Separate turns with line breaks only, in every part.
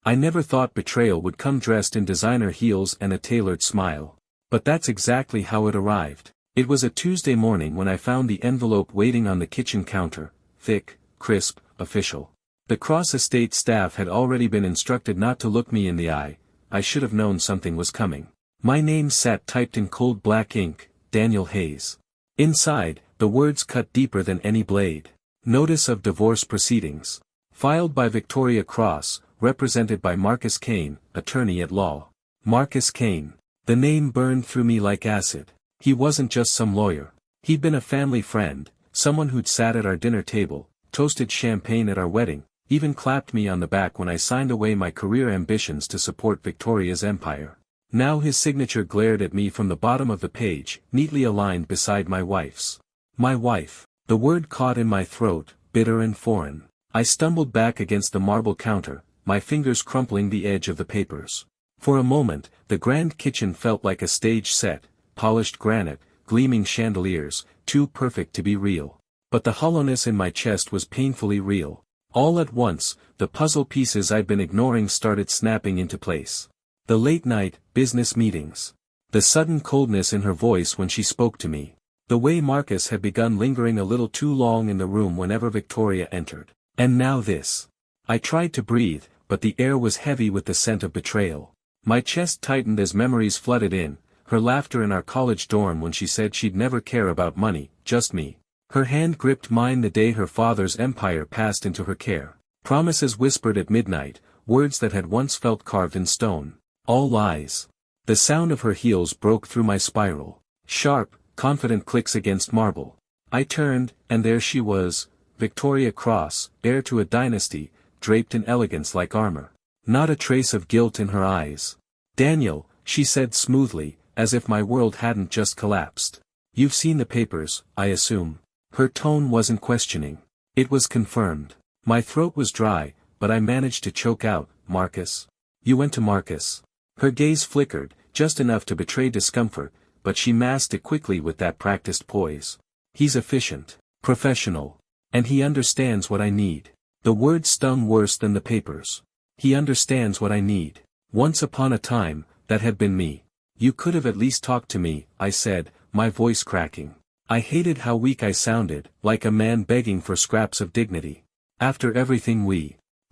I never thought betrayal would come dressed in designer heels and a tailored smile. But that's exactly how it arrived. It was a Tuesday morning when I found the envelope waiting on the kitchen counter, thick, crisp, official. The Cross Estate staff had already been instructed not to look me in the eye. I should have known something was coming. My name sat typed in cold black ink, Daniel Hayes. Inside, the words cut deeper than any blade. Notice of divorce proceedings. Filed by Victoria Cross, represented by Marcus Kane, attorney at law. Marcus Kane. The name burned through me like acid. He wasn't just some lawyer. He'd been a family friend, someone who'd sat at our dinner table, toasted champagne at our wedding, even clapped me on the back when I signed away my career ambitions to support Victoria's empire. Now his signature glared at me from the bottom of the page, neatly aligned beside my wife's. My wife. The word caught in my throat, bitter and foreign. I stumbled back against the marble counter, my fingers crumpling the edge of the papers. For a moment, the grand kitchen felt like a stage set, polished granite, gleaming chandeliers, too perfect to be real. But the hollowness in my chest was painfully real. All at once, the puzzle pieces I'd been ignoring started snapping into place. The late-night, business meetings. The sudden coldness in her voice when she spoke to me. The way Marcus had begun lingering a little too long in the room whenever Victoria entered. And now this. I tried to breathe, but the air was heavy with the scent of betrayal. My chest tightened as memories flooded in, her laughter in our college dorm when she said she'd never care about money, just me. Her hand gripped mine the day her father's empire passed into her care. Promises whispered at midnight, words that had once felt carved in stone. All lies. The sound of her heels broke through my spiral. Sharp, confident clicks against marble. I turned, and there she was, Victoria Cross, heir to a dynasty, draped in elegance like armor. Not a trace of guilt in her eyes. Daniel, she said smoothly, as if my world hadn't just collapsed. You've seen the papers, I assume. Her tone wasn't questioning. It was confirmed. My throat was dry, but I managed to choke out, Marcus. You went to Marcus. Her gaze flickered, just enough to betray discomfort, but she masked it quickly with that practiced poise. He's efficient, professional. And he understands what I need. The word stung worse than the papers. He understands what I need. Once upon a time, that had been me. You could have at least talked to me, I said, my voice cracking. I hated how weak I sounded, like a man begging for scraps of dignity. After everything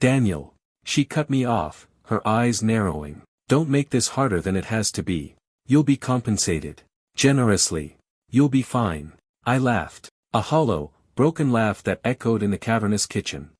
Daniel. She cut me off, her eyes narrowing. Don't make this harder than it has to be. You'll be compensated. Generously. You'll be fine. I laughed. A hollow, broken laugh that echoed in the cavernous kitchen.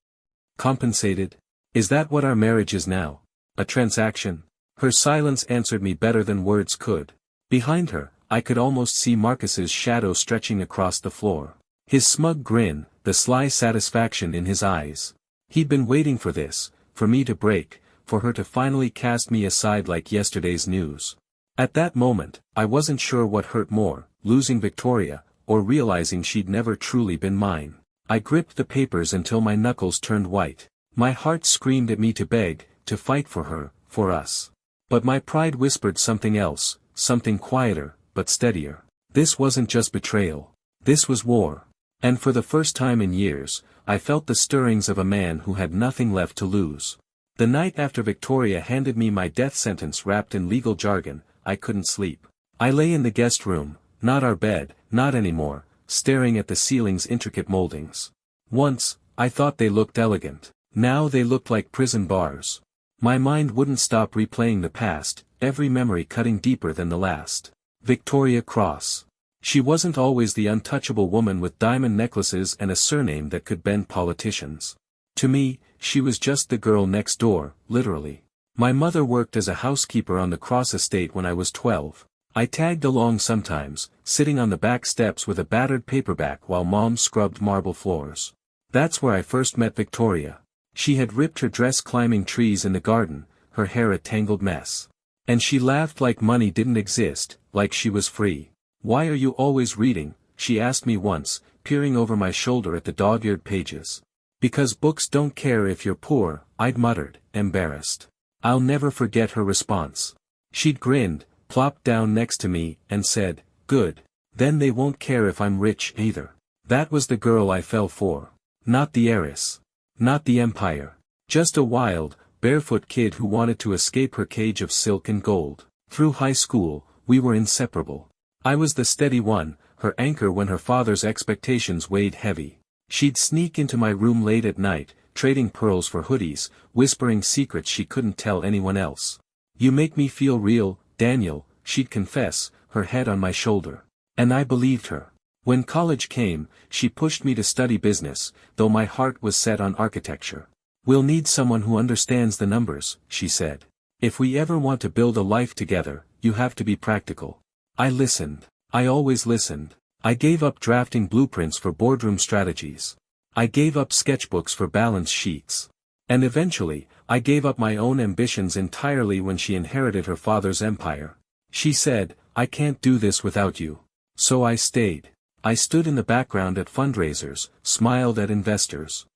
Compensated? Is that what our marriage is now? A transaction? Her silence answered me better than words could. Behind her, I could almost see Marcus's shadow stretching across the floor. His smug grin, the sly satisfaction in his eyes. He'd been waiting for this, for me to break, for her to finally cast me aside like yesterday's news. At that moment, I wasn't sure what hurt more, losing Victoria, or realizing she'd never truly been mine. I gripped the papers until my knuckles turned white. My heart screamed at me to beg, to fight for her, for us. But my pride whispered something else, something quieter, but steadier. This wasn't just betrayal. This was war. And for the first time in years, I felt the stirrings of a man who had nothing left to lose. The night after Victoria handed me my death sentence wrapped in legal jargon, I couldn't sleep. I lay in the guest room, not our bed, not anymore, staring at the ceiling's intricate moldings. Once, I thought they looked elegant. Now they looked like prison bars. My mind wouldn't stop replaying the past, every memory cutting deeper than the last. Victoria Cross. She wasn't always the untouchable woman with diamond necklaces and a surname that could bend politicians. To me, she was just the girl next door, literally. My mother worked as a housekeeper on the Cross Estate when I was 12. I tagged along sometimes, sitting on the back steps with a battered paperback while Mom scrubbed marble floors. That's where I first met Victoria. She had ripped her dress climbing trees in the garden, her hair a tangled mess. And she laughed like money didn't exist, like she was free. "Why are you always reading?" she asked me once, peering over my shoulder at the dog-eared pages. "Because books don't care if you're poor," I'd muttered, embarrassed. I'll never forget her response. She'd grinned, plopped down next to me, and said, "Good. Then they won't care if I'm rich either." That was the girl I fell for. Not the heiress. Not the empire. Just a wild, barefoot kid who wanted to escape her cage of silk and gold. Through high school, we were inseparable. I was the steady one, her anchor when her father's expectations weighed heavy. She'd sneak into my room late at night, trading pearls for hoodies, whispering secrets she couldn't tell anyone else. "You make me feel real, Daniel," she'd confess, her head on my shoulder. And I believed her. When college came, she pushed me to study business, though my heart was set on architecture. "We'll need someone who understands the numbers," she said. "If we ever want to build a life together, you have to be practical." I listened. I always listened. I gave up drafting blueprints for boardroom strategies. I gave up sketchbooks for balance sheets. And eventually, I gave up my own ambitions entirely when she inherited her father's empire. She said, "I can't do this without you." So I stayed. I stood in the background at fundraisers, smiled at investors,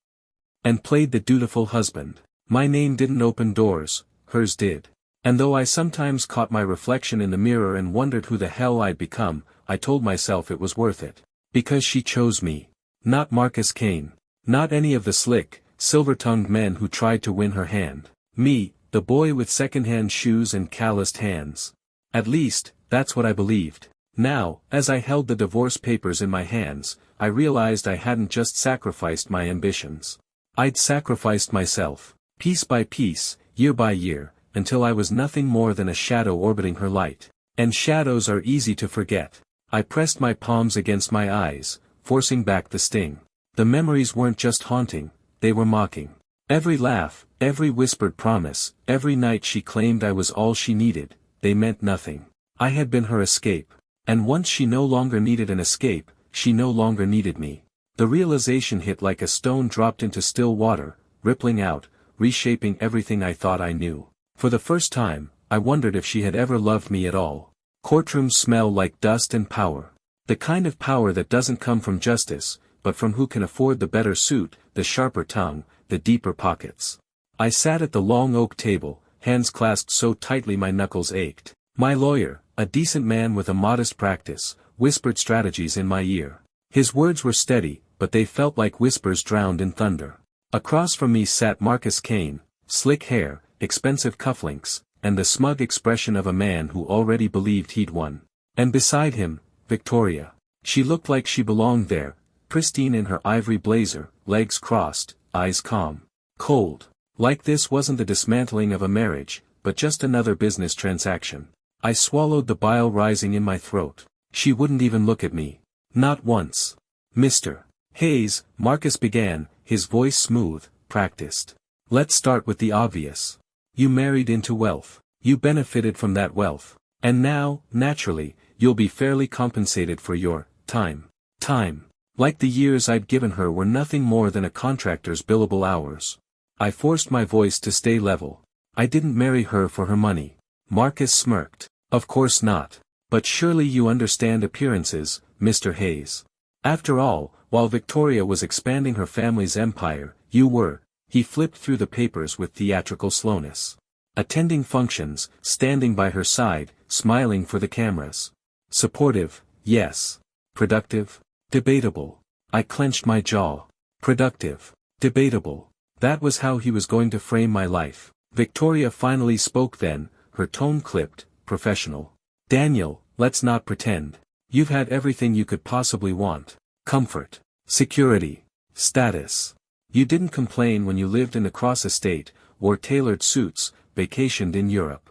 and played the dutiful husband. My name didn't open doors, hers did. And though I sometimes caught my reflection in the mirror and wondered who the hell I'd become, I told myself it was worth it. Because she chose me. Not Marcus Kane. Not any of the slick, silver-tongued men who tried to win her hand. Me, the boy with second-hand shoes and calloused hands. At least, that's what I believed. Now, as I held the divorce papers in my hands, I realized I hadn't just sacrificed my ambitions. I'd sacrificed myself. Piece by piece, year by year, until I was nothing more than a shadow orbiting her light. And shadows are easy to forget. I pressed my palms against my eyes, forcing back the sting. The memories weren't just haunting, they were mocking. Every laugh, every whispered promise, every night she claimed I was all she needed, they meant nothing. I had been her escape. And once she no longer needed an escape, she no longer needed me. The realization hit like a stone dropped into still water, rippling out, reshaping everything I thought I knew. For the first time, I wondered if she had ever loved me at all. Courtrooms smell like dust and power. The kind of power that doesn't come from justice, but from who can afford the better suit, the sharper tongue, the deeper pockets. I sat at the long oak table, hands clasped so tightly my knuckles ached. My lawyer, a decent man with a modest practice, whispered strategies in my ear. His words were steady, but they felt like whispers drowned in thunder. Across from me sat Marcus Kane, slick hair, expensive cufflinks, and the smug expression of a man who already believed he'd won. And beside him, Victoria. She looked like she belonged there, pristine in her ivory blazer, legs crossed, eyes calm. Cold. Like this wasn't the dismantling of a marriage, but just another business transaction. I swallowed the bile rising in my throat. She wouldn't even look at me. Not once. "Mr. Hayes," Marcus began, his voice smooth, practiced. "Let's start with the obvious. You married into wealth. You benefited from that wealth. And now, naturally, you'll be fairly compensated for your time. Time. Like the years I'd given her were nothing more than a contractor's billable hours." I forced my voice to stay level. "I didn't marry her for her money." Marcus smirked. "Of course not. But surely you understand appearances, Mr. Hayes. After all, while Victoria was expanding her family's empire, you were," he flipped through the papers with theatrical slowness, "attending functions, standing by her side, smiling for the cameras. Supportive, yes. Productive? Debatable." I clenched my jaw. Productive. Debatable. That was how he was going to frame my life. Victoria finally spoke then, her tone clipped, professional. "Daniel, let's not pretend. You've had everything you could possibly want. Comfort. Security. Status. You didn't complain when you lived in the Cross estate, wore tailored suits, vacationed in Europe."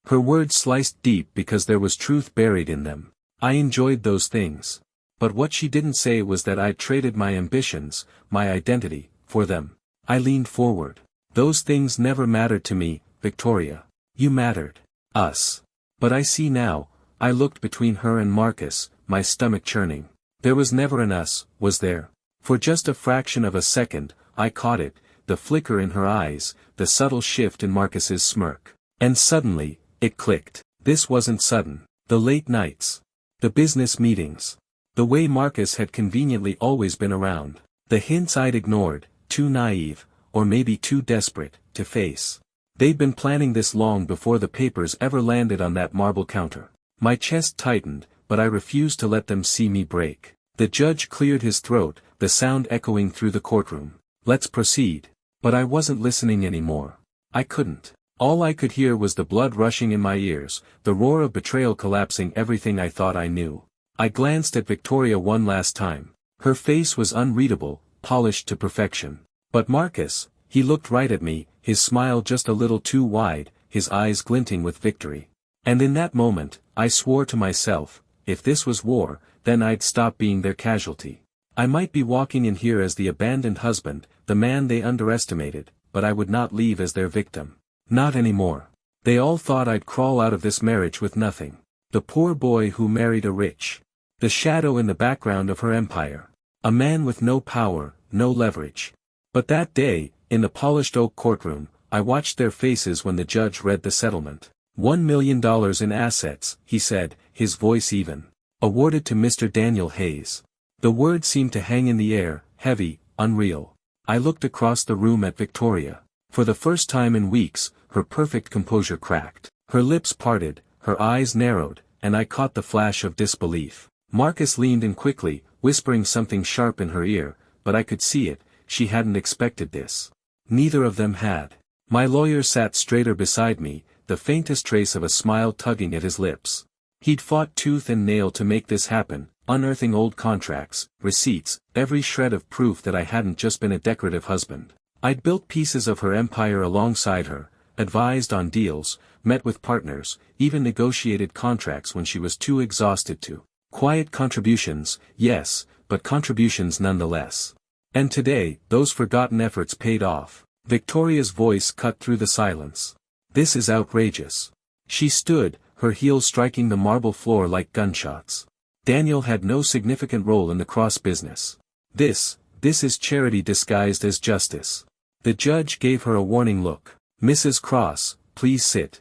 Her words sliced deep because there was truth buried in them. I enjoyed those things. But what she didn't say was that I'd traded my ambitions, my identity, for them. I leaned forward. "Those things never mattered to me, Victoria. You mattered. Us." But I see now. I looked between her and Marcus, my stomach churning. There was never an us, was there? For just a fraction of a second, I caught it, the flicker in her eyes, the subtle shift in Marcus's smirk. And suddenly, it clicked. This wasn't sudden. The late nights. The business meetings. The way Marcus had conveniently always been around. The hints I'd ignored, too naive, or maybe too desperate, to face. They'd been planning this long before the papers ever landed on that marble counter. My chest tightened, but I refused to let them see me break. The judge cleared his throat, the sound echoing through the courtroom. "Let's proceed." But I wasn't listening anymore. I couldn't. All I could hear was the blood rushing in my ears, the roar of betrayal collapsing everything I thought I knew. I glanced at Victoria one last time. Her face was unreadable, polished to perfection. But Marcus, he looked right at me, his smile just a little too wide, his eyes glinting with victory. And in that moment, I swore to myself, if this was war, then I'd stop being their casualty. I might be walking in here as the abandoned husband, the man they underestimated, but I would not leave as their victim. Not anymore. They all thought I'd crawl out of this marriage with nothing. The poor boy who married a rich. The shadow in the background of her empire. A man with no power, no leverage. But that day, in the polished oak courtroom, I watched their faces when the judge read the settlement. $1 million in assets, he said, his voice even. Awarded to Mr. Daniel Hayes. The words seemed to hang in the air, heavy, unreal. I looked across the room at Victoria. For the first time in weeks, her perfect composure cracked. Her lips parted, her eyes narrowed, and I caught the flash of disbelief. Marcus leaned in quickly, whispering something sharp in her ear, but I could see it, she hadn't expected this. Neither of them had. My lawyer sat straighter beside me, the faintest trace of a smile tugging at his lips. He'd fought tooth and nail to make this happen, unearthing old contracts, receipts, every shred of proof that I hadn't just been a decorative husband. I'd built pieces of her empire alongside her, advised on deals, met with partners, even negotiated contracts when she was too exhausted to. Quiet contributions, yes, but contributions nonetheless. And today, those forgotten efforts paid off. Victoria's voice cut through the silence. This is outrageous. She stood, her heels striking the marble floor like gunshots. Daniel had no significant role in the cross business. This is charity disguised as justice. The judge gave her a warning look. Mrs. Cross, please sit.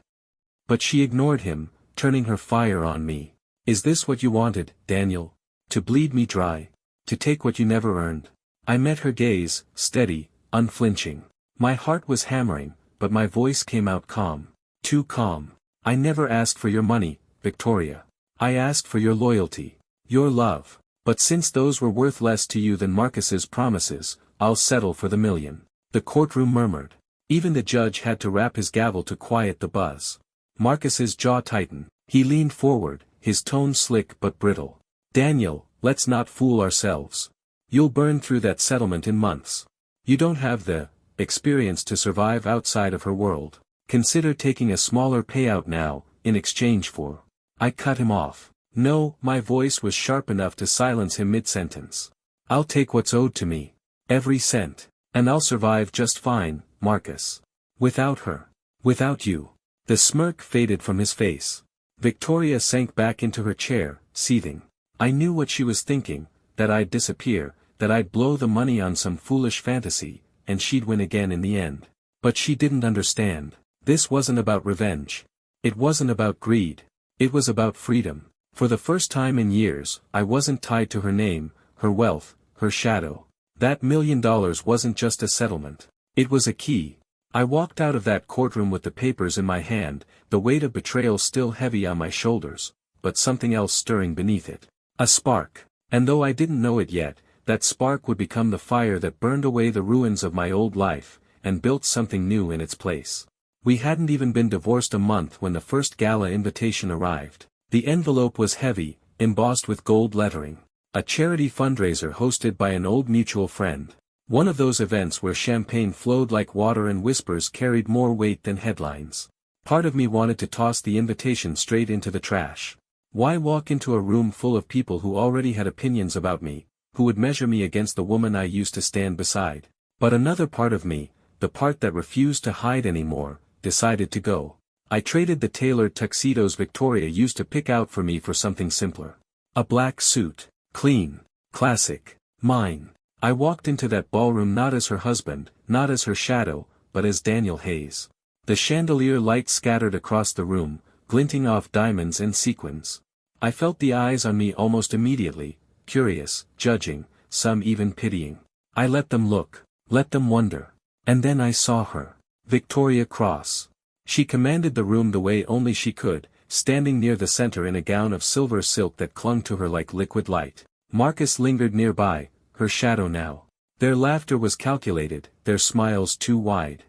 But she ignored him, turning her fire on me. Is this what you wanted, Daniel? To bleed me dry? To take what you never earned? I met her gaze, steady, unflinching. My heart was hammering, but my voice came out calm. Too calm. I never asked for your money, Victoria. I asked for your loyalty. Your love. But since those were worth less to you than Marcus's promises, I'll settle for the $1 million. The courtroom murmured. Even the judge had to rap his gavel to quiet the buzz. Marcus's jaw tightened. He leaned forward, his tone slick but brittle. Daniel, let's not fool ourselves. You'll burn through that settlement in months. You don't have the experience to survive outside of her world. Consider taking a smaller payout now, in exchange for. I cut him off. No, my voice was sharp enough to silence him mid-sentence. I'll take what's owed to me. Every cent. And I'll survive just fine, Marcus. Without her. Without you. The smirk faded from his face. Victoria sank back into her chair, seething. I knew what she was thinking, that I'd disappear, that I'd blow the money on some foolish fantasy, and she'd win again in the end. But she didn't understand. This wasn't about revenge. It wasn't about greed. It was about freedom. For the first time in years, I wasn't tied to her name, her wealth, her shadow. That $1 million wasn't just a settlement. It was a key. I walked out of that courtroom with the papers in my hand, the weight of betrayal still heavy on my shoulders, but something else stirring beneath it. A spark. And though I didn't know it yet, that spark would become the fire that burned away the ruins of my old life, and built something new in its place. We hadn't even been divorced a month when the first gala invitation arrived. The envelope was heavy, embossed with gold lettering. A charity fundraiser hosted by an old mutual friend. One of those events where champagne flowed like water and whispers carried more weight than headlines. Part of me wanted to toss the invitation straight into the trash. Why walk into a room full of people who already had opinions about me, who would measure me against the woman I used to stand beside? But another part of me, the part that refused to hide anymore, decided to go. I traded the tailored tuxedos Victoria used to pick out for me for something simpler. A black suit. Clean. Classic. Mine. I walked into that ballroom not as her husband, not as her shadow, but as Daniel Hayes. The chandelier light scattered across the room, glinting off diamonds and sequins. I felt the eyes on me almost immediately, curious, judging, some even pitying. I let them look, let them wonder. And then I saw her. Victoria Cross. She commanded the room the way only she could, standing near the center in a gown of silver silk that clung to her like liquid light. Marcus lingered nearby, her shadow now. Their laughter was calculated, their smiles too wide.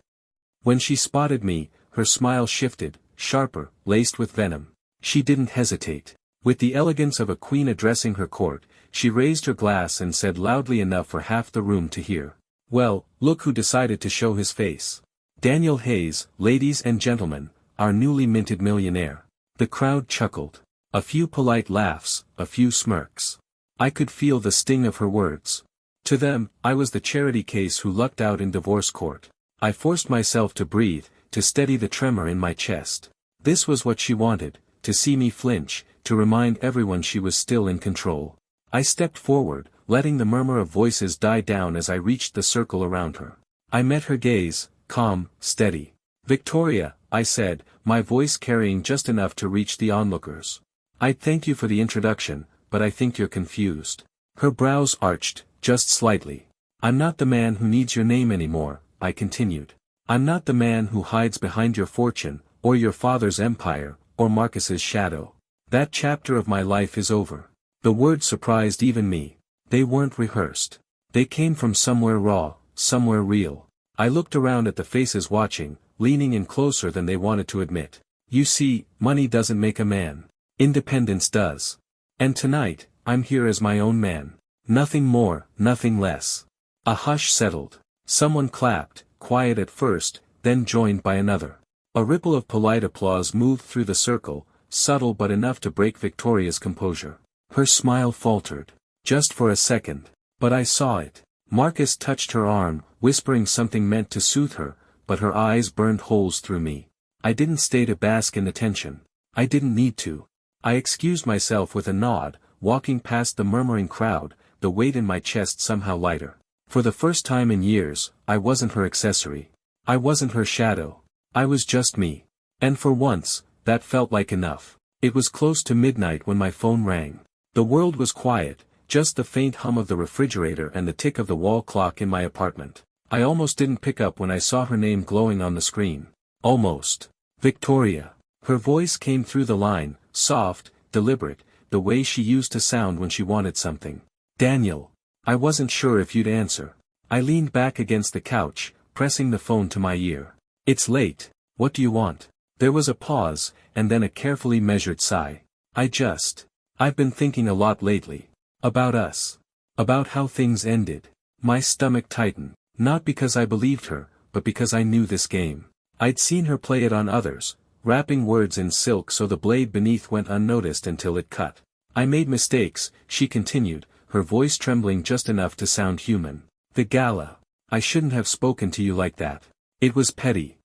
When she spotted me, her smile shifted, sharper, laced with venom. She didn't hesitate. With the elegance of a queen addressing her court, she raised her glass and said loudly enough for half the room to hear. "Well, look who decided to show his face. Daniel Hayes, ladies and gentlemen, our newly minted millionaire." The crowd chuckled. A few polite laughs, a few smirks. I could feel the sting of her words. To them, I was the charity case who lucked out in divorce court. I forced myself to breathe, to steady the tremor in my chest. This was what she wanted, to see me flinch, to remind everyone she was still in control. I stepped forward, letting the murmur of voices die down as I reached the circle around her. I met her gaze, calm, steady. "Victoria," I said, my voice carrying just enough to reach the onlookers. "I'd thank you for the introduction, but I think you're confused." Her brows arched, just slightly. "I'm not the man who needs your name anymore," I continued. "I'm not the man who hides behind your fortune, or your father's empire, or Marcus's shadow. That chapter of my life is over." The words surprised even me. They weren't rehearsed. They came from somewhere raw, somewhere real. I looked around at the faces watching, leaning in closer than they wanted to admit. "You see, money doesn't make a man. Independence does. And tonight, I'm here as my own man. Nothing more, nothing less." A hush settled. Someone clapped, quiet at first, then joined by another. A ripple of polite applause moved through the circle, subtle but enough to break Victoria's composure. Her smile faltered. Just for a second. But I saw it. Marcus touched her arm, whispering something meant to soothe her, but her eyes burned holes through me. I didn't stay to bask in attention. I didn't need to. I excused myself with a nod, walking past the murmuring crowd, the weight in my chest somehow lighter. For the first time in years, I wasn't her accessory. I wasn't her shadow. I was just me. And for once, that felt like enough. It was close to midnight when my phone rang. The world was quiet, just the faint hum of the refrigerator and the tick of the wall clock in my apartment. I almost didn't pick up when I saw her name glowing on the screen. Almost. "Victoria." Her voice came through the line, soft, deliberate, the way she used to sound when she wanted something. "Daniel. I wasn't sure if you'd answer." I leaned back against the couch, pressing the phone to my ear. "It's late. What do you want?" There was a pause, and then a carefully measured sigh. I've been thinking a lot lately. About us. About how things ended." My stomach tightened, not because I believed her, but because I knew this game. I'd seen her play it on others, wrapping words in silk so the blade beneath went unnoticed until it cut. "I made mistakes," she continued, her voice trembling just enough to sound human. "The gala. I shouldn't have spoken to you like that. It was petty.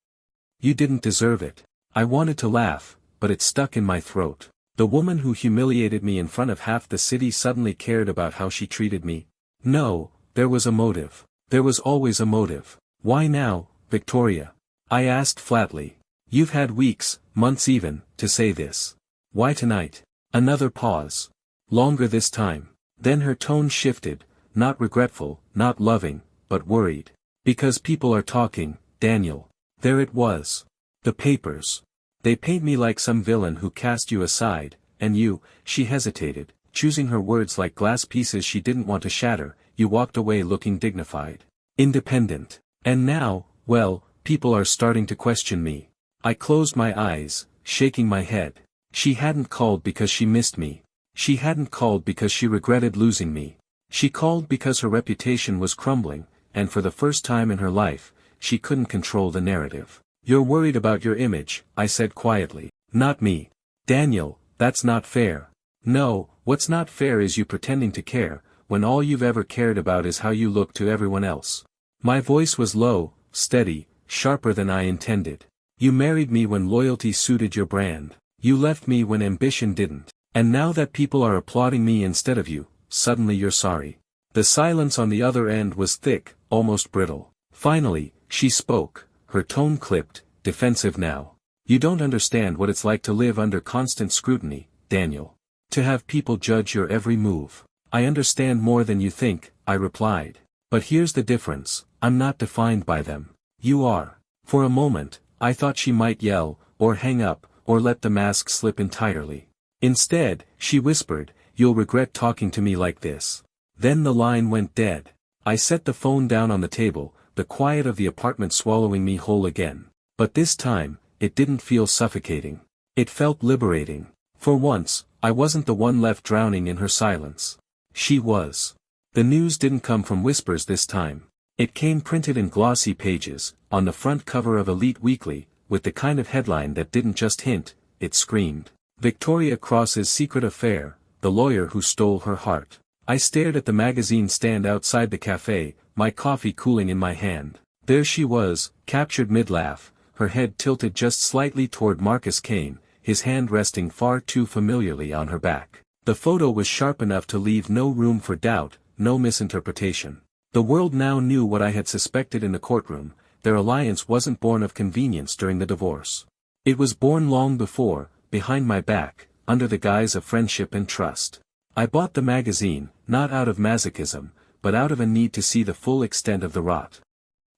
You didn't deserve it." I wanted to laugh, but it stuck in my throat. The woman who humiliated me in front of half the city suddenly cared about how she treated me. No, there was a motive. There was always a motive. "Why now, Victoria?" I asked flatly. "You've had weeks, months even, to say this. Why tonight?" Another pause. Longer this time. Then her tone shifted, not regretful, not loving, but worried. "Because people are talking, Daniel." There it was. The papers. "They paint me like some villain who cast you aside, and you," she hesitated, choosing her words like glass pieces she didn't want to shatter, "you walked away looking dignified. Independent. And now, well, people are starting to question me." I closed my eyes, shaking my head. She hadn't called because she missed me. She hadn't called because she regretted losing me. She called because her reputation was crumbling, and for the first time in her life, she couldn't control the narrative. "You're worried about your image," I said quietly. "Not me. Daniel, that's not fair." "No, what's not fair is you pretending to care, when all you've ever cared about is how you look to everyone else." My voice was low, steady, sharper than I intended. "You married me when loyalty suited your brand. You left me when ambition didn't. And now that people are applauding me instead of you, suddenly you're sorry." The silence on the other end was thick, almost brittle. Finally, she spoke. Her tone clipped, defensive now. "You don't understand what it's like to live under constant scrutiny, Daniel. To have people judge your every move." "I understand more than you think," I replied. "But here's the difference, I'm not defined by them. You are." For a moment, I thought she might yell, or hang up, or let the mask slip entirely. Instead, she whispered, "You'll regret talking to me like this." Then the line went dead. I set the phone down on the table, the quiet of the apartment swallowing me whole again. But this time, it didn't feel suffocating. It felt liberating. For once, I wasn't the one left drowning in her silence. She was. The news didn't come from whispers this time. It came printed in glossy pages, on the front cover of Elite Weekly, with the kind of headline that didn't just hint, it screamed. Victoria Cross's secret affair, the lawyer who stole her heart. I stared at the magazine stand outside the cafe, my coffee cooling in my hand. There she was, captured mid-laugh, her head tilted just slightly toward Marcus Kane, his hand resting far too familiarly on her back. The photo was sharp enough to leave no room for doubt, no misinterpretation. The world now knew what I had suspected in the courtroom: their alliance wasn't born of convenience during the divorce. It was born long before, behind my back, under the guise of friendship and trust. I bought the magazine, not out of masochism, but out of a need to see the full extent of the rot.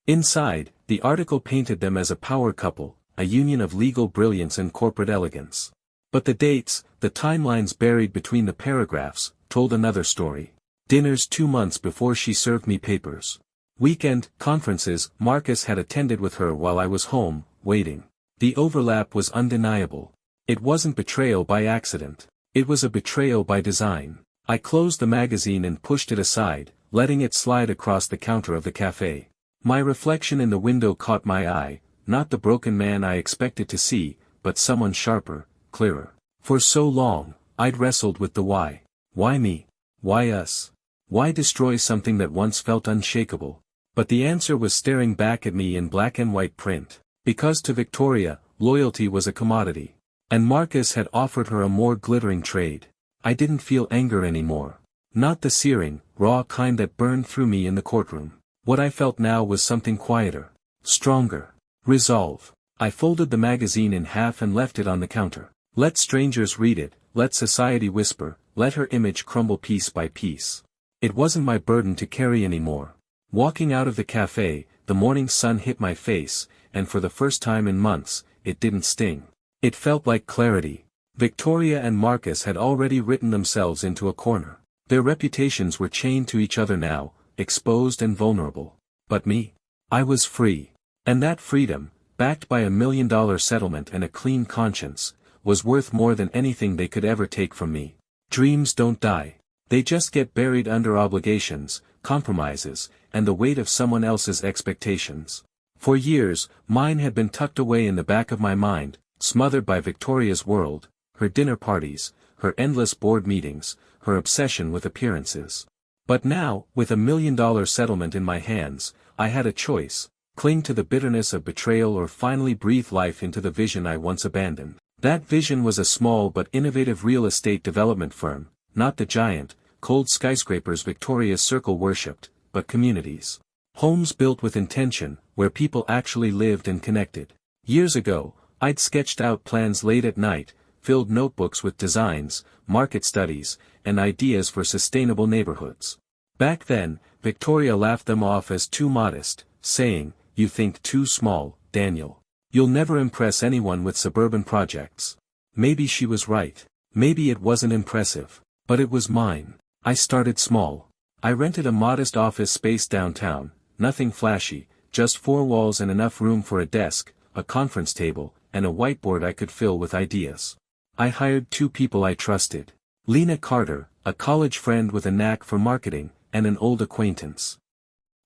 Inside, the article painted them as a power couple, a union of legal brilliance and corporate elegance. But the dates, the timelines buried between the paragraphs, told another story. Dinners 2 months before she served me papers. Weekend conferences Marcus had attended with her while I was home, waiting. The overlap was undeniable. It wasn't betrayal by accident. It was a betrayal by design. I closed the magazine and pushed it aside, letting it slide across the counter of the cafe. My reflection in the window caught my eye, not the broken man I expected to see, but someone sharper, clearer. For so long, I'd wrestled with the why. Why me? Why us? Why destroy something that once felt unshakable? But the answer was staring back at me in black and white print. Because to Victoria, loyalty was a commodity. And Marcus had offered her a more glittering trade. I didn't feel anger anymore. Not the searing, raw kind that burned through me in the courtroom. What I felt now was something quieter. Stronger. Resolve. I folded the magazine in half and left it on the counter. Let strangers read it, let society whisper, let her image crumble piece by piece. It wasn't my burden to carry anymore. Walking out of the cafe, the morning sun hit my face, and for the first time in months, it didn't sting. It felt like clarity. Victoria and Marcus had already written themselves into a corner. Their reputations were chained to each other now, exposed and vulnerable. But me? I was free. And that freedom, backed by $1 million settlement and a clean conscience, was worth more than anything they could ever take from me. Dreams don't die. They just get buried under obligations, compromises, and the weight of someone else's expectations. For years, mine had been tucked away in the back of my mind, smothered by Victoria's world, her dinner parties, her endless board meetings, her obsession with appearances. But now, with $1 million settlement in my hands, I had a choice: cling to the bitterness of betrayal or finally breathe life into the vision I once abandoned. That vision was a small but innovative real estate development firm, not the giant, cold skyscrapers Victoria's Circle worshipped, but communities. Homes built with intention, where people actually lived and connected. Years ago, I'd sketched out plans late at night, filled notebooks with designs, market studies, and ideas for sustainable neighborhoods. Back then, Victoria laughed them off as too modest, saying, "You think too small, Daniel. You'll never impress anyone with suburban projects." Maybe she was right. Maybe it wasn't impressive. But it was mine. I started small. I rented a modest office space downtown, nothing flashy, just 4 walls and enough room for a desk, a conference table, and a whiteboard I could fill with ideas. I hired 2 people I trusted. Lena Carter, a college friend with a knack for marketing, and an old acquaintance.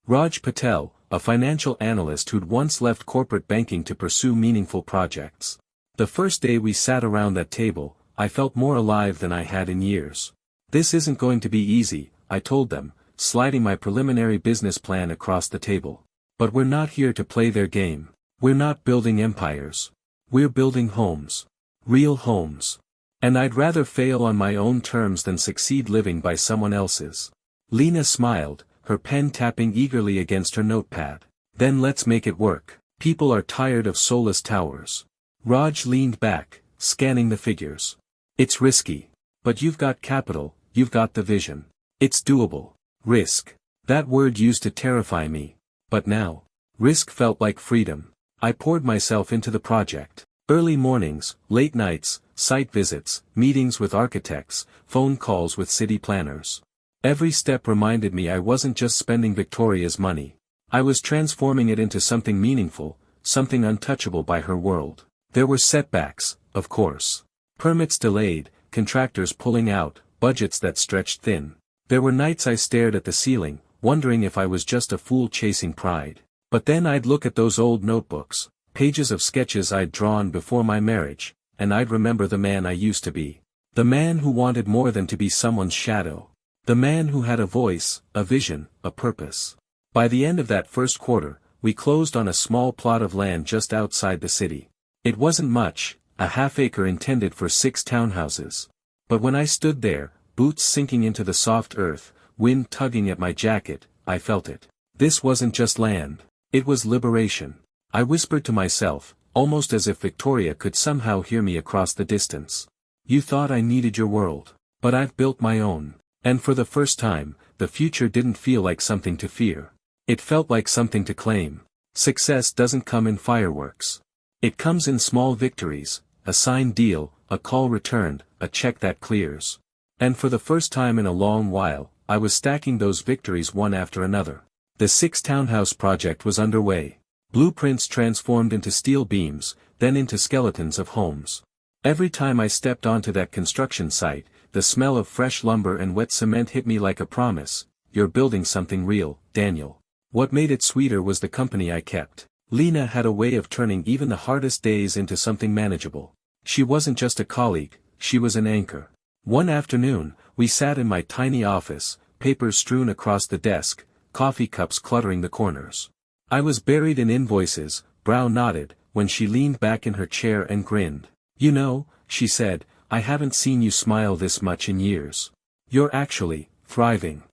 Raj Patel, a financial analyst who'd once left corporate banking to pursue meaningful projects. The first day we sat around that table, I felt more alive than I had in years. "This isn't going to be easy," I told them, sliding my preliminary business plan across the table. "But we're not here to play their game. We're not building empires. We're building homes. Real homes. And I'd rather fail on my own terms than succeed living by someone else's." Lena smiled, her pen tapping eagerly against her notepad. "Then let's make it work. People are tired of soulless towers." Raj leaned back, scanning the figures. "It's risky. But you've got capital, you've got the vision. It's doable." Risk. That word used to terrify me. But now, risk felt like freedom. I poured myself into the project. Early mornings, late nights, site visits, meetings with architects, phone calls with city planners. Every step reminded me I wasn't just spending Victoria's money. I was transforming it into something meaningful, something untouchable by her world. There were setbacks, of course. Permits delayed, contractors pulling out, budgets that stretched thin. There were nights I stared at the ceiling, wondering if I was just a fool chasing pride. But then I'd look at those old notebooks, pages of sketches I'd drawn before my marriage, and I'd remember the man I used to be. The man who wanted more than to be someone's shadow. The man who had a voice, a vision, a purpose. By the end of that first quarter, we closed on a small plot of land just outside the city. It wasn't much, a half-acre intended for 6 townhouses. But when I stood there, boots sinking into the soft earth, wind tugging at my jacket, I felt it. This wasn't just land. It was liberation. I whispered to myself, almost as if Victoria could somehow hear me across the distance. You thought I needed your world. But I've built my own. And for the first time, the future didn't feel like something to fear. It felt like something to claim. Success doesn't come in fireworks. It comes in small victories, a signed deal, a call returned, a check that clears. And for the first time in a long while, I was stacking those victories one after another. The 6 townhouse project was underway. Blueprints transformed into steel beams, then into skeletons of homes. Every time I stepped onto that construction site, the smell of fresh lumber and wet cement hit me like a promise. You're building something real, Daniel. What made it sweeter was the company I kept. Lena had a way of turning even the hardest days into something manageable. She wasn't just a colleague, she was an anchor. One afternoon, we sat in my tiny office, papers strewn across the desk, coffee cups cluttering the corners. I was buried in invoices, brow knotted, when she leaned back in her chair and grinned. You know, she said, I haven't seen you smile this much in years. You're actually thriving.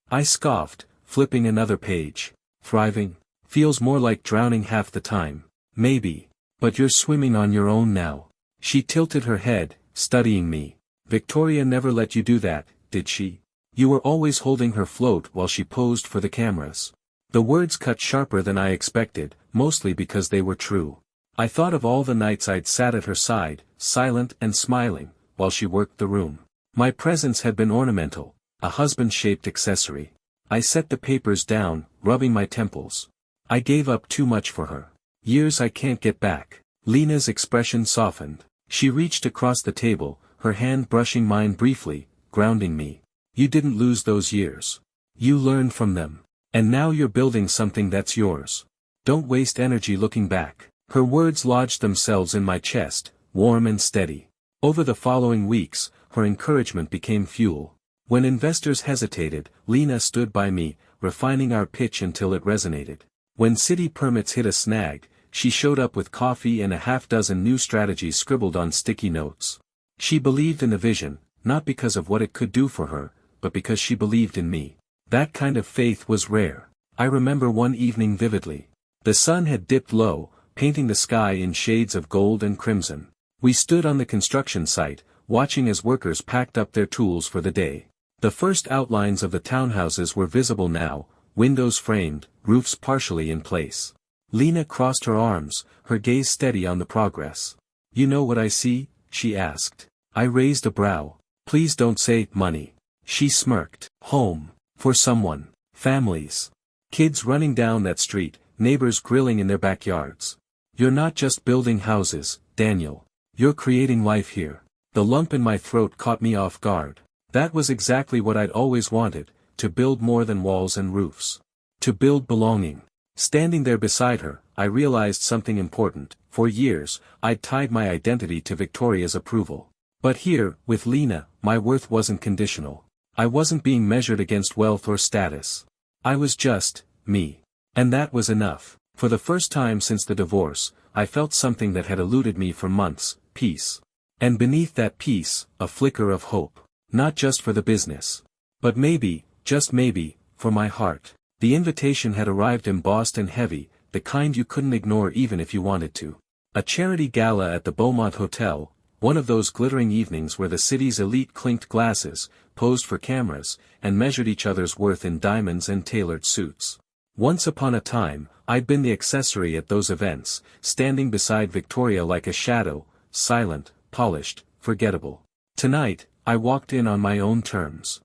I scoffed, flipping another page. Thriving? Feels more like drowning half the time. Maybe. But you're swimming on your own now. She tilted her head, studying me. Victoria never let you do that, did she? You were always holding her float while she posed for the cameras. The words cut sharper than I expected, mostly because they were true. I thought of all the nights I'd sat at her side, silent and smiling, while she worked the room. My presence had been ornamental, a husband-shaped accessory. I set the papers down, rubbing my temples. I gave up too much for her. Years I can't get back. Lena's expression softened. She reached across the table, her hand brushing mine briefly, grounding me. You didn't lose those years. You learned from them. And now you're building something that's yours. Don't waste energy looking back. Her words lodged themselves in my chest, warm and steady. Over the following weeks, her encouragement became fuel. When investors hesitated, Lena stood by me, refining our pitch until it resonated. When city permits hit a snag, she showed up with coffee and a half-dozen new strategies scribbled on sticky notes. She believed in the vision, not because of what it could do for her, but because she believed in me. That kind of faith was rare. I remember one evening vividly. The sun had dipped low, painting the sky in shades of gold and crimson. We stood on the construction site, watching as workers packed up their tools for the day. The first outlines of the townhouses were visible now, windows framed, roofs partially in place. Lena crossed her arms, her gaze steady on the progress. You know what I see? She asked. I raised a brow. Please don't say money. She smirked. Home. For someone. Families. Kids running down that street, neighbors grilling in their backyards. You're not just building houses, Daniel. You're creating life here. The lump in my throat caught me off guard. That was exactly what I'd always wanted, to build more than walls and roofs. To build belonging. Standing there beside her, I realized something important. For years, I'd tied my identity to Victoria's approval. But here, with Lena, my worth wasn't conditional. I wasn't being measured against wealth or status. I was just me. And that was enough. For the first time since the divorce, I felt something that had eluded me for months, peace. And beneath that peace, a flicker of hope. Not just for the business. But maybe, just maybe, for my heart. The invitation had arrived embossed and heavy, the kind you couldn't ignore even if you wanted to. A charity gala at the Beaumont Hotel, one of those glittering evenings where the city's elite clinked glasses, posed for cameras, and measured each other's worth in diamonds and tailored suits. Once upon a time, I'd been the accessory at those events, standing beside Victoria like a shadow, silent, polished, forgettable. Tonight, I walked in on my own terms.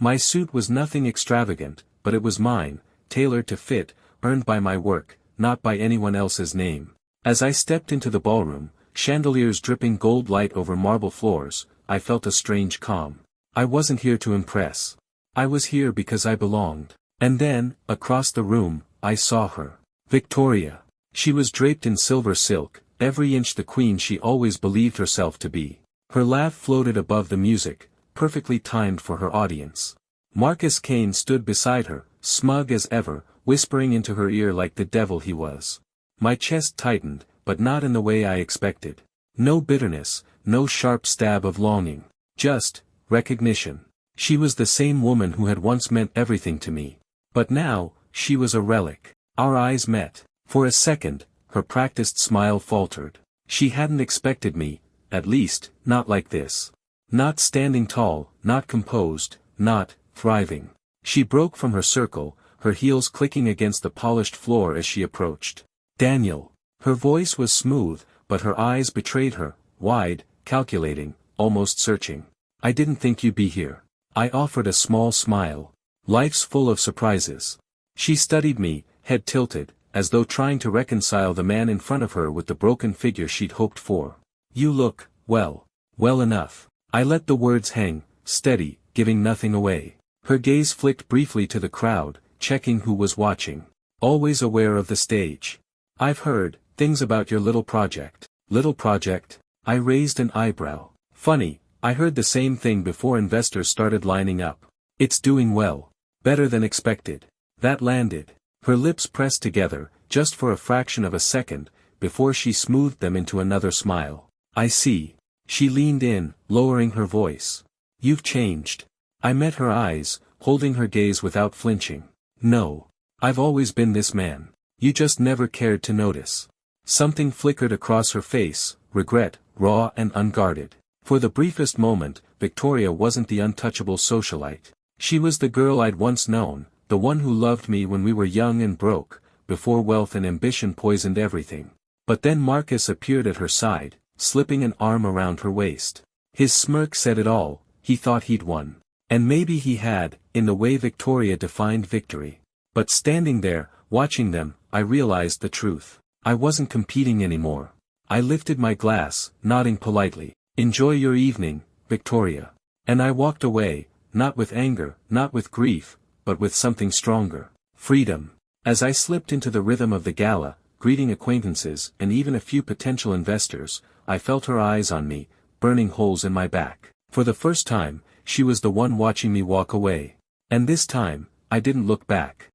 My suit was nothing extravagant, but it was mine, tailored to fit, earned by my work, not by anyone else's name. As I stepped into the ballroom, chandeliers dripping gold light over marble floors, I felt a strange calm. I wasn't here to impress. I was here because I belonged. And then, across the room, I saw her. Victoria. She was draped in silver silk, every inch the queen she always believed herself to be. Her laugh floated above the music, perfectly timed for her audience. Marcus Kane stood beside her, smug as ever, whispering into her ear like the devil he was. My chest tightened, but not in the way I expected. No bitterness, no sharp stab of longing. Just recognition. She was the same woman who had once meant everything to me. But now, she was a relic. Our eyes met. For a second, her practiced smile faltered. She hadn't expected me, at least, not like this. Not standing tall, not composed, not thriving. She broke from her circle, her heels clicking against the polished floor as she approached. Daniel. Her voice was smooth, but her eyes betrayed her, wide, calculating, almost searching. I didn't think you'd be here. I offered a small smile. Life's full of surprises. She studied me, head tilted, as though trying to reconcile the man in front of her with the broken figure she'd hoped for. You look, well enough. I let the words hang, steady, giving nothing away. Her gaze flicked briefly to the crowd, checking who was watching. Always aware of the stage. I've heard things about your little project. Little project? I raised an eyebrow. Funny, I heard the same thing before investors started lining up. It's doing well. Better than expected. That landed. Her lips pressed together, just for a fraction of a second, before she smoothed them into another smile. I see. She leaned in, lowering her voice. You've changed. I met her eyes, holding her gaze without flinching. No. I've always been this man. You just never cared to notice. Something flickered across her face, regret, raw and unguarded. For the briefest moment, Victoria wasn't the untouchable socialite. She was the girl I'd once known, the one who loved me when we were young and broke, before wealth and ambition poisoned everything. But then Marcus appeared at her side, slipping an arm around her waist. His smirk said it all, he thought he'd won. And maybe he had, in the way Victoria defined victory. But standing there, watching them, I realized the truth. I wasn't competing anymore. I lifted my glass, nodding politely. Enjoy your evening, Victoria. And I walked away, not with anger, not with grief, but with something stronger. Freedom. As I slipped into the rhythm of the gala, greeting acquaintances and even a few potential investors, I felt her eyes on me, burning holes in my back. For the first time, she was the one watching me walk away. And this time, I didn't look back.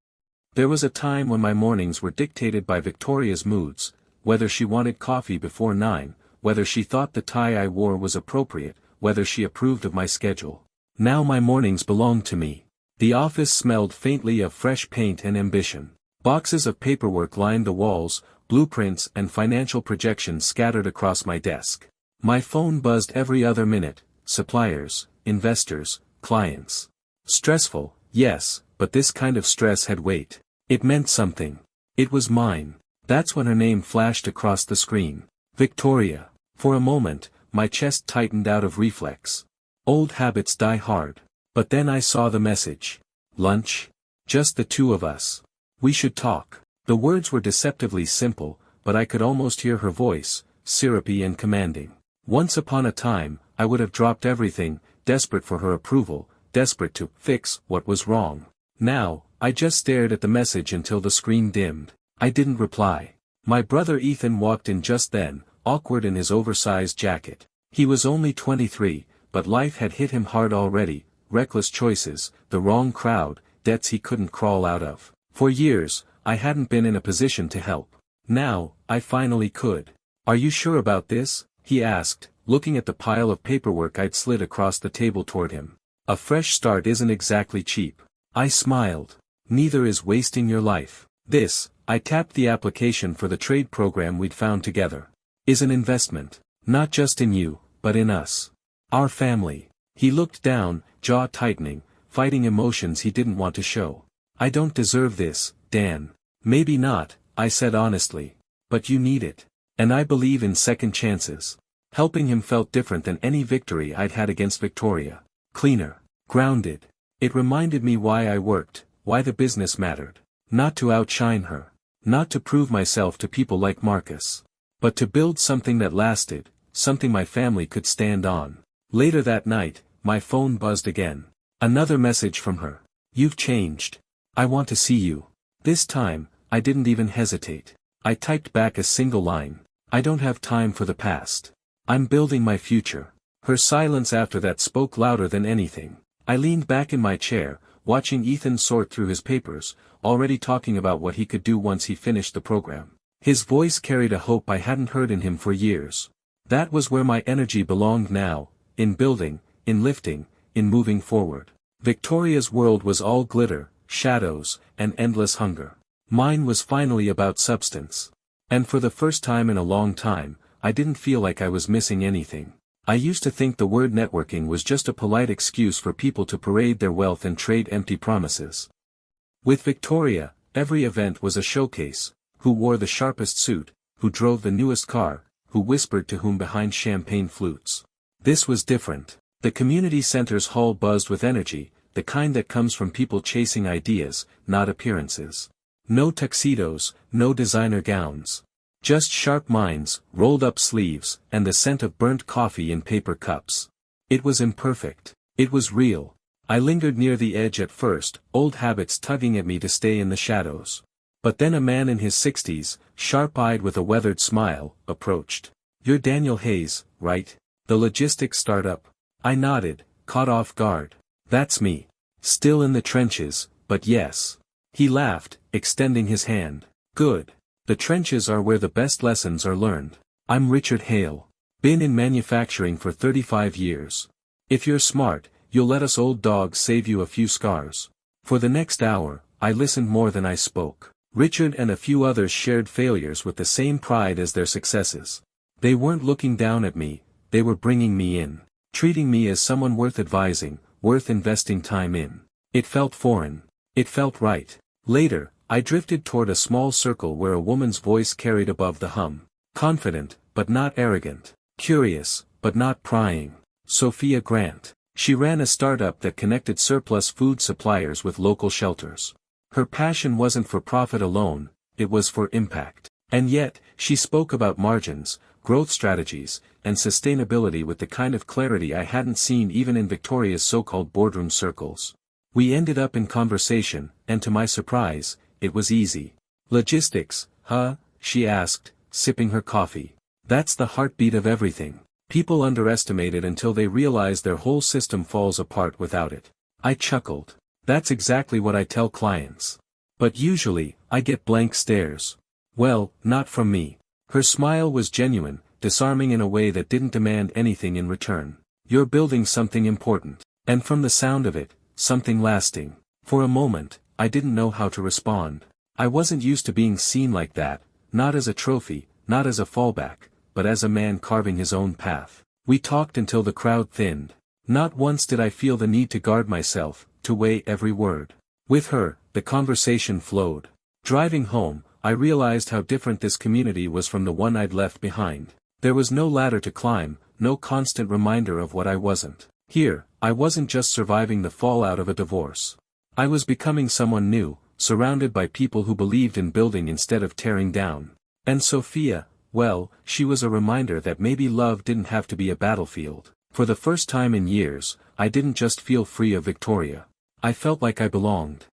There was a time when my mornings were dictated by Victoria's moods, whether she wanted coffee before 9, whether she thought the tie I wore was appropriate, whether she approved of my schedule. Now my mornings belonged to me. The office smelled faintly of fresh paint and ambition. Boxes of paperwork lined the walls, blueprints and financial projections scattered across my desk. My phone buzzed every other minute, suppliers, investors, clients. Stressful, yes, but this kind of stress had weight. It meant something. It was mine. That's when her name flashed across the screen. Victoria. For a moment, my chest tightened out of reflex. Old habits die hard. But then I saw the message. Lunch? Just the two of us. We should talk. The words were deceptively simple, but I could almost hear her voice, syrupy and commanding. Once upon a time, I would have dropped everything, desperate for her approval, desperate to fix what was wrong. Now, I just stared at the message until the screen dimmed. I didn't reply. My brother Ethan walked in just then, awkward in his oversized jacket. He was only 23, but life had hit him hard already, reckless choices, the wrong crowd, debts he couldn't crawl out of. For years, I hadn't been in a position to help. Now, I finally could. Are you sure about this? He asked, looking at the pile of paperwork I'd slid across the table toward him. A fresh start isn't exactly cheap. I smiled. Neither is wasting your life. This, I tapped the application for the trade program we'd found together, is an investment. Not just in you, but in us. Our family. He looked down, jaw tightening, fighting emotions he didn't want to show. I don't deserve this, Dan. Maybe not, I said honestly. But you need it. And I believe in second chances. Helping him felt different than any victory I'd had against Victoria. Cleaner. Grounded. It reminded me why I worked, why the business mattered. Not to outshine her. Not to prove myself to people like Marcus. But to build something that lasted, something my family could stand on. Later that night, my phone buzzed again. Another message from her. "You've changed. I want to see you." This time, I didn't even hesitate. I typed back a single line. "I don't have time for the past. I'm building my future." Her silence after that spoke louder than anything. I leaned back in my chair, watching Ethan sort through his papers, already talking about what he could do once he finished the program. His voice carried a hope I hadn't heard in him for years. That was where my energy belonged now, in building, in lifting, in moving forward. Victoria's world was all glitter, shadows, and endless hunger. Mine was finally about substance. And for the first time in a long time, I didn't feel like I was missing anything. I used to think the word networking was just a polite excuse for people to parade their wealth and trade empty promises. With Victoria, every event was a showcase: who wore the sharpest suit, who drove the newest car, who whispered to whom behind champagne flutes. This was different. The community center's hall buzzed with energy, the kind that comes from people chasing ideas, not appearances. No tuxedos, no designer gowns. Just sharp minds, rolled up sleeves, and the scent of burnt coffee in paper cups. It was imperfect. It was real. I lingered near the edge at first, old habits tugging at me to stay in the shadows. But then a man in his 60s, sharp-eyed with a weathered smile, approached. "You're Daniel Hayes, right? The logistics startup?" I nodded, caught off guard. "That's me. Still in the trenches, but yes." He laughed, extending his hand. "Good. The trenches are where the best lessons are learned. I'm Richard Hale. Been in manufacturing for 35 years. If you're smart, you'll let us old dogs save you a few scars." For the next hour, I listened more than I spoke. Richard and a few others shared failures with the same pride as their successes. They weren't looking down at me, they were bringing me in. Treating me as someone worth advising, worth investing time in. It felt foreign. It felt right. Later, I drifted toward a small circle where a woman's voice carried above the hum. Confident, but not arrogant. Curious, but not prying. Sophia Grant. She ran a startup that connected surplus food suppliers with local shelters. Her passion wasn't for profit alone, it was for impact. And yet, she spoke about margins, growth strategies, and sustainability with the kind of clarity I hadn't seen even in Victoria's so-called boardroom circles. We ended up in conversation, and to my surprise, it was easy. "Logistics, huh?" she asked, sipping her coffee. "That's the heartbeat of everything. People underestimate it until they realize their whole system falls apart without it." I chuckled. "That's exactly what I tell clients. But usually, I get blank stares." "Well, not from me." Her smile was genuine, disarming in a way that didn't demand anything in return. "You're building something important. And from the sound of it, something lasting." For a moment, I didn't know how to respond. I wasn't used to being seen like that, not as a trophy, not as a fallback, but as a man carving his own path. We talked until the crowd thinned. Not once did I feel the need to guard myself, to weigh every word. With her, the conversation flowed. Driving home, I realized how different this community was from the one I'd left behind. There was no ladder to climb, no constant reminder of what I wasn't. Here, I wasn't just surviving the fallout of a divorce. I was becoming someone new, surrounded by people who believed in building instead of tearing down. And Sophia, well, she was a reminder that maybe love didn't have to be a battlefield. For the first time in years, I didn't just feel free of Victoria. I felt like I belonged.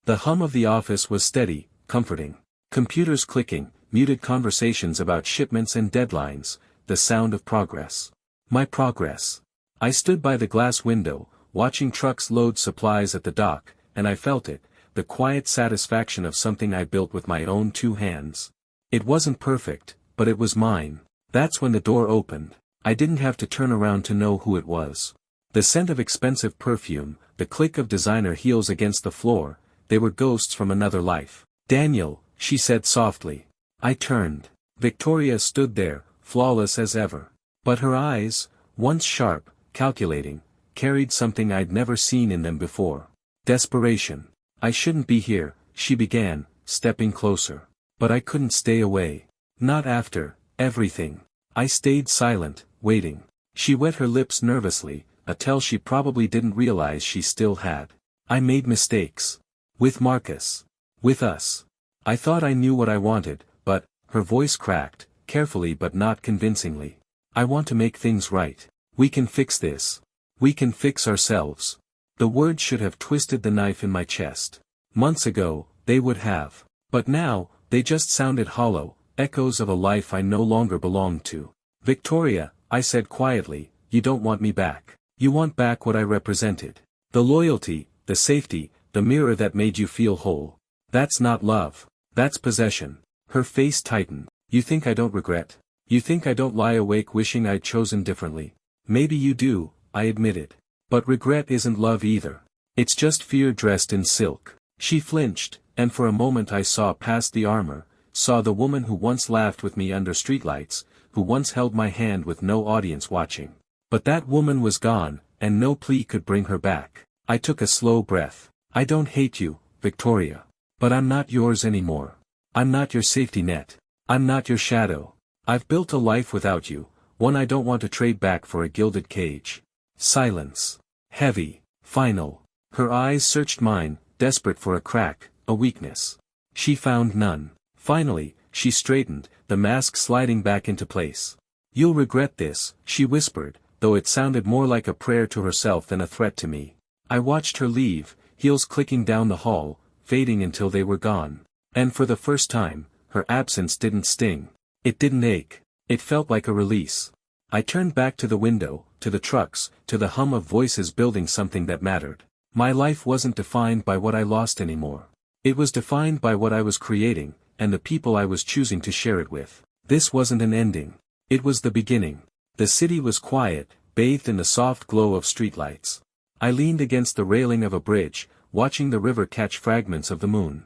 The hum of the office was steady, comforting. Computers clicking, muted conversations about shipments and deadlines, the sound of progress. My progress. I stood by the glass window, watching trucks load supplies at the dock, and I felt it, the quiet satisfaction of something I built with my own two hands. It wasn't perfect, but it was mine. That's when the door opened. I didn't have to turn around to know who it was. The scent of expensive perfume, the click of designer heels against the floor, they were ghosts from another life. "Daniel," she said softly. I turned. Victoria stood there, flawless as ever. But her eyes, once sharp, calculating, carried something I'd never seen in them before. Desperation. "I shouldn't be here," she began, stepping closer. But I couldn't stay away. Not after everything. I stayed silent, waiting. She wet her lips nervously, a tell she probably didn't realize she still had. "I made mistakes. With Marcus. With us. I thought I knew what I wanted, but, her voice cracked, carefully but not convincingly. I want to make things right. We can fix this. We can fix ourselves. The words should have twisted the knife in my chest. Months ago, they would have. But now, they just sounded hollow, echoes of a life I no longer belonged to. Victoria, I said quietly, you don't want me back. You want back what I represented. The loyalty, the safety, the mirror that made you feel whole. That's not love. That's possession. Her face tightened. You think I don't regret? You think I don't lie awake wishing I'd chosen differently? Maybe you do, I admitted. But regret isn't love either. It's just fear dressed in silk. She flinched, and for a moment I saw past the armor, saw the woman who once laughed with me under streetlights, who once held my hand with no audience watching. But that woman was gone, and no plea could bring her back. I took a slow breath. I don't hate you, Victoria. But I'm not yours anymore. I'm not your safety net. I'm not your shadow. I've built a life without you, one I don't want to trade back for a gilded cage. Silence. Heavy. Final. Her eyes searched mine, desperate for a crack, a weakness. She found none. Finally, she straightened, the mask sliding back into place. You'll regret this, she whispered, though it sounded more like a prayer to herself than a threat to me. I watched her leave, heels clicking down the hall, fading until they were gone. And for the first time, her absence didn't sting. It didn't ache. It felt like a release. I turned back to the window, to the trucks, to the hum of voices building something that mattered. My life wasn't defined by what I lost anymore. It was defined by what I was creating, and the people I was choosing to share it with. This wasn't an ending. It was the beginning. The city was quiet, bathed in the soft glow of streetlights. I leaned against the railing of a bridge, watching the river catch fragments of the moon.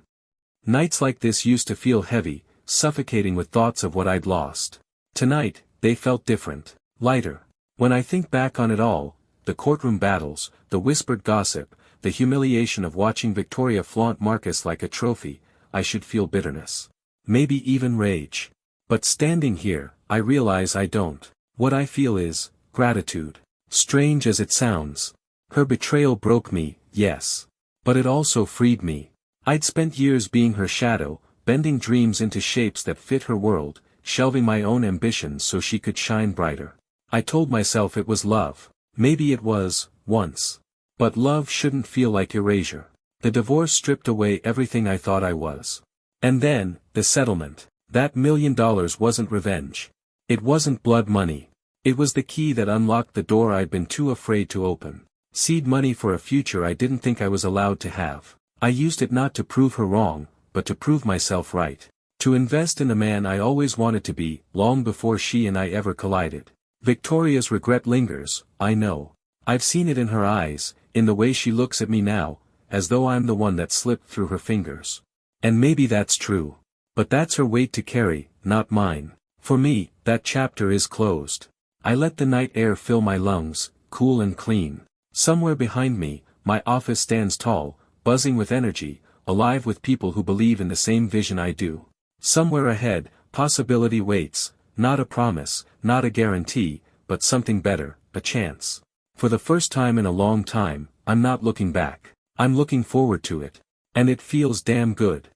Nights like this used to feel heavy, suffocating with thoughts of what I'd lost. Tonight, they felt different, lighter. When I think back on it all, the courtroom battles, the whispered gossip, the humiliation of watching Victoria flaunt Marcus like a trophy, I should feel bitterness. Maybe even rage. But standing here, I realize I don't. What I feel is gratitude. Strange as it sounds. Her betrayal broke me, yes. But it also freed me. I'd spent years being her shadow, bending dreams into shapes that fit her world, shelving my own ambitions so she could shine brighter. I told myself it was love. Maybe it was, once. But love shouldn't feel like erasure. The divorce stripped away everything I thought I was. And then, the settlement. That $1 million wasn't revenge. It wasn't blood money. It was the key that unlocked the door I'd been too afraid to open. Seed money for a future I didn't think I was allowed to have. I used it not to prove her wrong, but to prove myself right. To invest in the man I always wanted to be, long before she and I ever collided. Victoria's regret lingers, I know. I've seen it in her eyes, in the way she looks at me now, as though I'm the one that slipped through her fingers. And maybe that's true. But that's her weight to carry, not mine. For me, that chapter is closed. I let the night air fill my lungs, cool and clean. Somewhere behind me, my office stands tall, buzzing with energy, alive with people who believe in the same vision I do. Somewhere ahead, possibility waits, not a promise, not a guarantee, but something better, a chance. For the first time in a long time, I'm not looking back. I'm looking forward to it. And it feels damn good.